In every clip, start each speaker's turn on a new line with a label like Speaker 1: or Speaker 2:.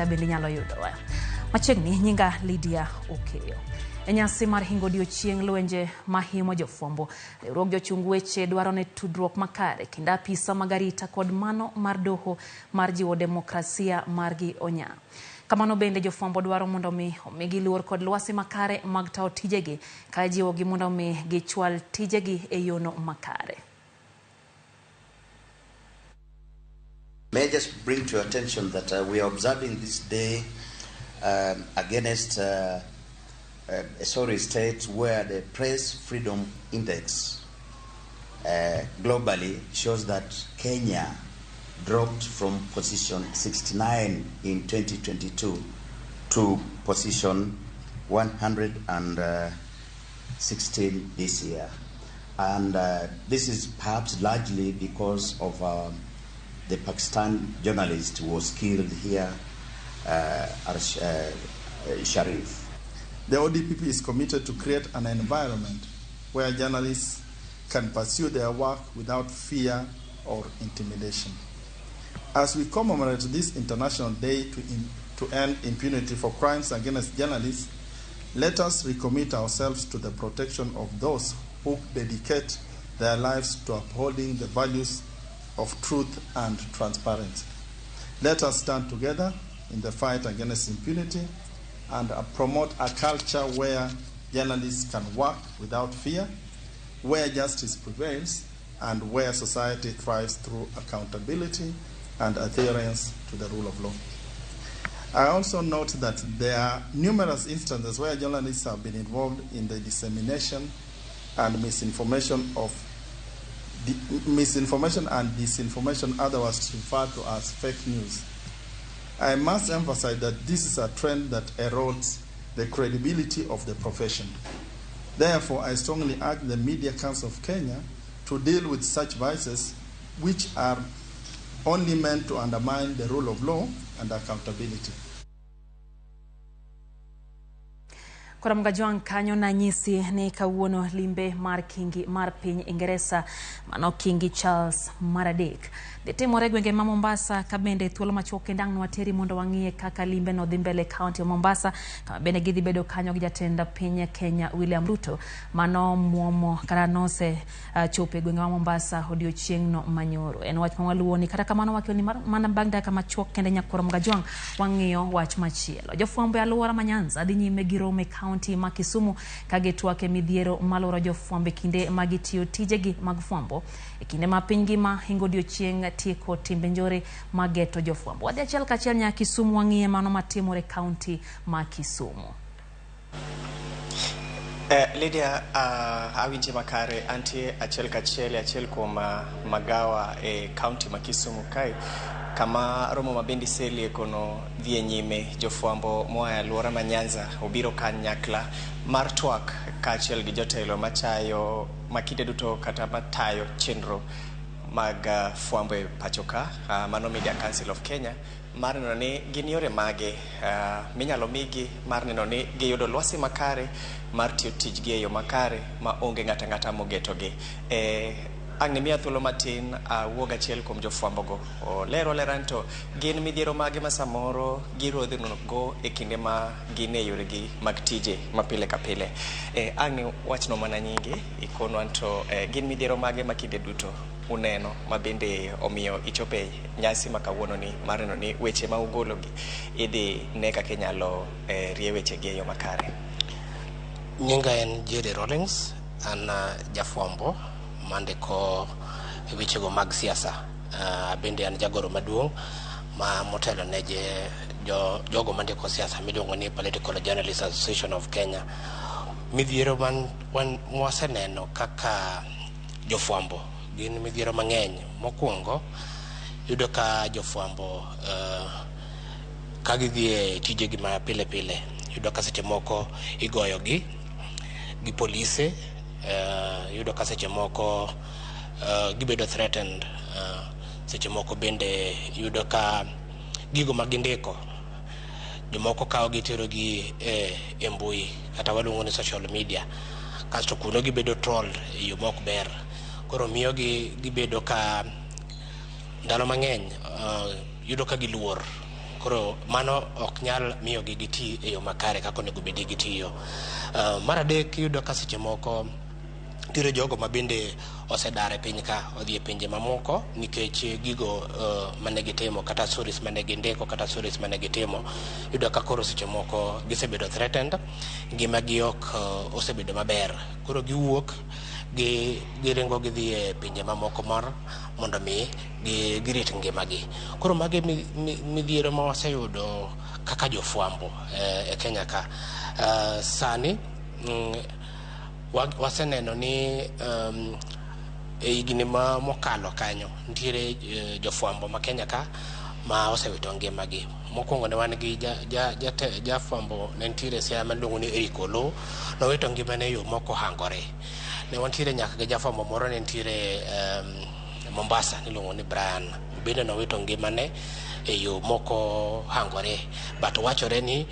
Speaker 1: Bende nyalo yudowa. Machiegni nyinga Lydia Okeyo. Nyasi mar hingo odiochieng' Lwenje ma himo jofwambo. Riwruog jochung weche dwaro ne tudruok makare kind apisa mag arita kod mano mar doho mar jiwo demokrasia margi onya. Kamano bende jofwambo dwaro mondo omigi luor kod lwasi makare mag tayo tijegi ka jiwogi mondo gichwal tijegi e yono makare.
Speaker 2: May I just bring to your attention that we are observing this day against a sorry state where the Press Freedom Index globally shows that Kenya dropped from position 69 in 2022 to position 116 this year. And this is perhaps largely because of the Pakistan journalist who was killed here, Sharif.
Speaker 3: The ODPP is committed to create an environment where journalists can pursue their work without fear or intimidation. As we commemorate this International Day to end impunity for crimes against journalists, let us recommit ourselves to the protection of those who dedicate their lives to upholding the values of truth and transparency. Let us stand together in the fight against impunity and promote a culture where journalists can work without fear, where justice prevails, and where society thrives through accountability and adherence to the rule of law. I also note that there are numerous instances where journalists have been involved in the dissemination and misinformation and disinformation, otherwise referred to as fake news. I must emphasize that this is a trend that erodes the credibility of the profession. Therefore, I strongly urge the Media Council of Kenya to deal with such vices which are only meant to undermine the rule of law and accountability.
Speaker 1: Koramga Joan kanyo na nyisi ni kawuono limbe mar kingi mar piny Ingeresa mano Kingi Charles Maradek. Timore gwenge ma Mombasa ka bende thuolo machuok kendang' nwateri mondo wang'iye kaka limbe no dhi mbele kaunti ya Mombasa kama bende gidhi bedo kanyo gi jatend piny Kenya William Ruto mano muomo kata nose chope gwenge ma Mombasa odiochieng' no manyoro. En wach mawaluwo ni kata kamano wakioni mana bang' dakika machuok kende Koramga Joan wang'iyo wach machielo. Jofwambo aluora ma Nyanza dhi nyime gi romo e kaunti ma Kisumu ka gitwake midhiero maloro jofwambo kinde magitiyo tijegi mag fwambo e kinde ma piny ngima hingo odiochieng' tieko timbe njore mageto jofwambo. Wadhi achiel kachiel nya Kisumu wang'iye mano matimore kaunti ma Kisumu.
Speaker 4: Lydia, awinje makare antie achiel kachiel kuom magawa e kaunti ma Kisumu kai kama romo mabendi seli kono dhi nyime jofwambo moa aluora ma Nyanza obiro kanyakla mar twak kachiel gi jotelo machayo makinde duto kata matayo chenro mag fwambo e pachoka mano Media Council of Kenya mar neno ni gin yore mage minyalo migi mar neno ni giyudo lwasi makare mar tiyo tijgi e yo makare ma onge ng'ata mogetogi. Ang' miya thuolo matin wuog achiel kuom jofwambo go lero leranto gin midhiero mage ma samoro girodhinogo e kinde ma gin e yoregi mag tije ma pile ka pile. Ang' wachno mana nyingi ikono anto gin midhiero mage ma kinde duto uneno ma bende omiyo ichope nyasi ma kawuono ni mar neno ni weche ma ugologi idhi ne kaka inyalo rie weche gi e yo makare.
Speaker 5: Nyinga en Jerry Rawlings an jafwambo mandiko wechego mag siasa. Bende an jagoro maduong' ma motelo ne jogo mandiko siasa miluongo ni Political Journalists Association of Kenya. Midhiero waseneno kaka jofwambo gin midhiero mang'eny. Mokwongo yudo ka jofwambo ka gidhi e tijegi ma pile pile yudo ka seche moko igoyogi gi polise, yudo ka seche moko gibedo threatened, seche moko bende yudo ka gigo magindiko jomoko kawo gitero gi e mbui kata waluongo ni social media kasto kuno gibedo trolled e yo mok ber. Koro miyo gibedo ka ndalo mang'eny yudo ka giluor koro mano ok nyal miyo gi giti e yo makare kako nego bedi gitiyo. Mar adek iyudo ka seche moko tire jogo mabende osedare piny ka odhi e pinje mamoko nikech gigo mane gitimo kata stories mane gindiko kata stories mane gitimo, yudo ka koro seche moko gisebedo threatened, ngimagi ok osebedo maber, koro giwuok giringo gidhi e pinje mamoko mondo mi girit ngimagi. Koro magi midhiero ma waseyudo kaka jofwambo e Kenya ka. Sani waseneno ni e higni mokalo kanyo nitiere jofwambo ma Kenya ka ma osewito ngimagi. Mokwongo ne wan gi jafwambo ne nitiere sia maluongo ni Erikolo, nowito ngimane e yo moko hangore. Ne wantiere nyaka gi jafwambo moro ne nitiere Mombasa niluongo ni Brian, bende nowito ngimane e yo moko hangore, but wachore ni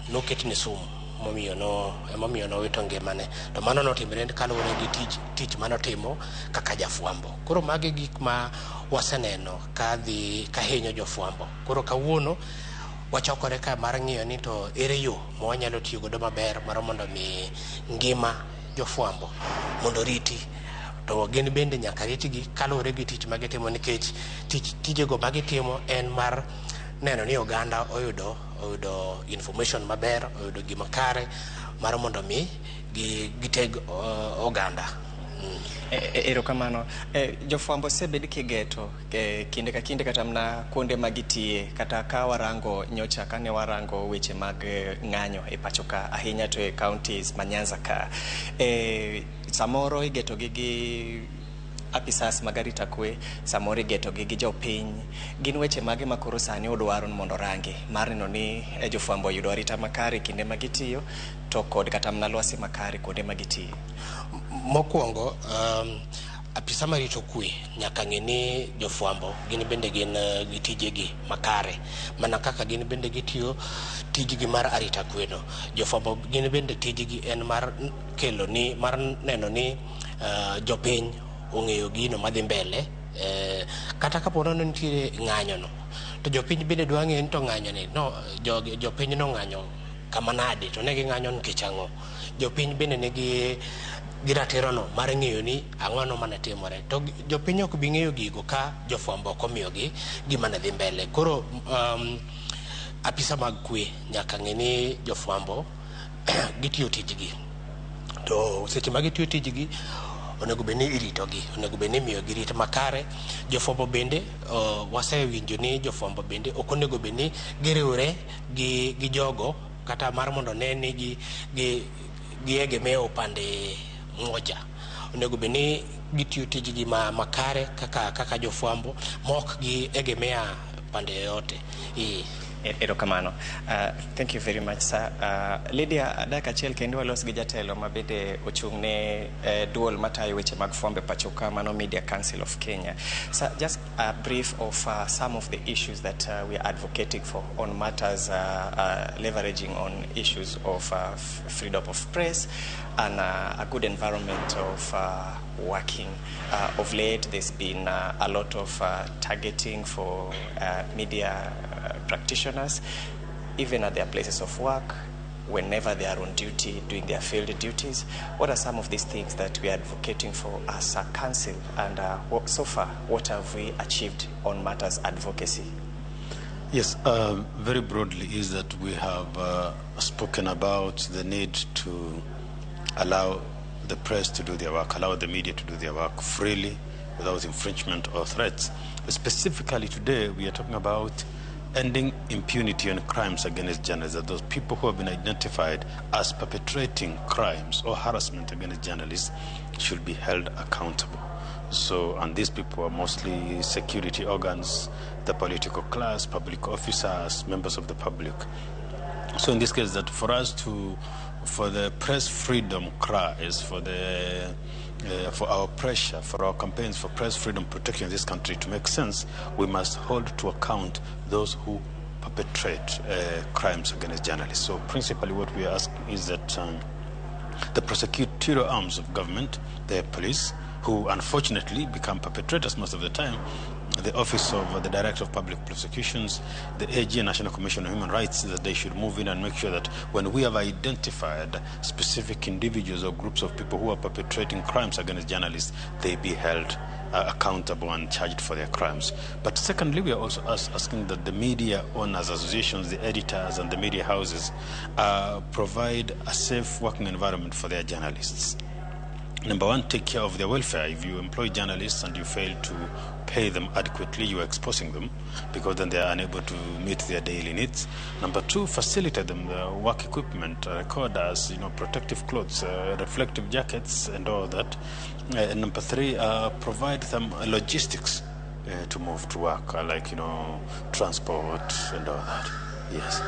Speaker 5: noketne sumu momiyo nowito ngimane. To mano notimre kaluwore gi tich manotimo kaka jafwambo. Koro magi gik ma waseneno ka hinyo jofwambo. Koro kawuono wachokore ka mar ng'iyo ni to ere yo ma wanyalo tiyo godo maber mar mondo mi ngima jofwambo mondo riti, to gin bende nyaka ritgi kaluwore gi tich magitimo, nikech tijego magitimo en mar neno ni oganda oyudo information maber, oyudo gima kare mar mondo mi giteg oganda.
Speaker 4: Erokamano. Jofwambo sebed kigeto kinde ka kinde kata mna kuonde magitie, kata ka warango nyocha kane warango weche mag ng'anyo e pacho ka, ahinya to e counties ma Nyanza ka, samoro igeto gi apisas mag arita kwe, samoro igeto gi jopiny. Gin weche mage makoro sani udwaro mondo rangi mar neno ni jofwambo oyudo arita makare kinde magitiyo, to kod kata mna lwasi makare kuonde magitiyo?
Speaker 5: Mokwongo apisa marito kwe nyaka ng'e ni jofwambo gin bende gin gi tijegi makare, mana kaka gin bende gitiyo tijgi mar arita kweno. Jofwambo gin bende tijgi en mar neno ni jopiny ong'eyo gino madhi mbele, kata kapo nono nitiere ng'anyono, to jopiny bende dwa ng'eyo ni to ng'anyoni jopiny nong'anyo kama nade, to ne ging'anyo nikech ang'o. Jopiny bende nigi ratirono mar ng'eyo ni ang'ono mane timore, to jopiny ok bi ng'eyo gigo ka jofwambo ok omiyogi gima ne dhi mbele. Koro apisa mag kwe nyaka ng'e ni jofwambo gitiyo tijgi, to seche ma gitiyo tijgi onego bed ni iritogi, onego bed ni imiyogi rit makare. Jofwambo bende wasewinjo ni jofwambo bende ok onego bed ni giriwre gi jogo kata mar mondo ne ni giegemea upande moja. Onego bed ni gitiyo tijgi makare kaka jofwambo, mok giegemea pande yoyote.
Speaker 4: Erokamano. Thank you very much, sir. Lydia, dak achiel kendo walos gi jatelo mabende ochung' ne duol matayo weche mag fwambo e pacho ka, mano Media Council of Kenya. Sir, just a brief of some of the issues that we are advocating for on matters leveraging on issues of freedom of press and a good environment of working. Of late, there's been a lot of targeting for media practitioners, even at their places of work, whenever they are on duty, doing their field duties. What are some of these things that we are advocating for as a council, and so far, what have we achieved on matters advocacy?
Speaker 6: Yes, very broadly is that we have spoken about the need to allow the press to do their work, allow the media to do their work freely without infringement or threats. Specifically today, we are talking about ending impunity on crimes against journalists, that those people who have been identified as perpetrating crimes or harassment against journalists should be held accountable. So, and these people are mostly security organs, the political class, public officers, members of the public. So in this case, that for us for the press freedom cries, for our pressure, for our campaigns for press freedom protection in this country to make sense, we must hold to account those who perpetrate crimes against journalists. So principally what we are asking is that the prosecutorial arms of government, the police, who unfortunately become perpetrators most of the time, the Office of the Director of Public Prosecutions, the AG, National Commission on Human Rights, that they should move in and make sure that when we have identified specific individuals or groups of people who are perpetrating crimes against journalists, they be held accountable and charged for their crimes. But secondly, we are also asking that the media owners associations, the editors and the media houses provide a safe working environment for their journalists. Number one, take care of their welfare. If you employ journalists and you fail to pay them adequately, you are exposing them, because then they are unable to meet their daily needs. Number two, facilitate them the work equipment, recorders, protective clothes, reflective jackets and all that. Number three, provide them logistics to move to work, like transport and all that. Yes.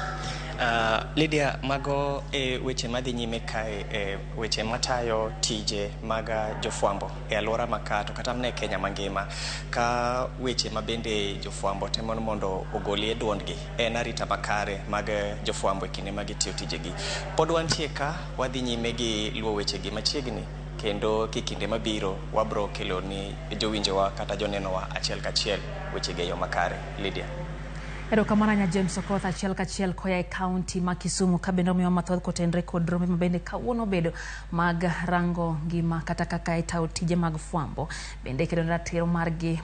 Speaker 4: Lydia, mago weche madhi nyime kae weche matayo tije maga jofwambo alwora makato kata mne Kenya mangima ka weche mabende jofwambo temo mondo ogolie duondgi en arita makare mag jofwambo kinde magitiyo tijegi. Pod wantie ka wadhi nyime gi luwo wechegi machiegni, kendo kikinde mabiro wabro kelo ni jowinjowa kata jonenowa achiel kachiel wechegi yo makare. Lydia.
Speaker 1: Erokamano nya James Okoth achiel kachiel koya e county ma Kisumu ka bende omiyo mathoth kotenre kod romo mabende kawuono bedo mag rango ngima kata kaka itawo tije mag fwambo bende kedo ratiro margi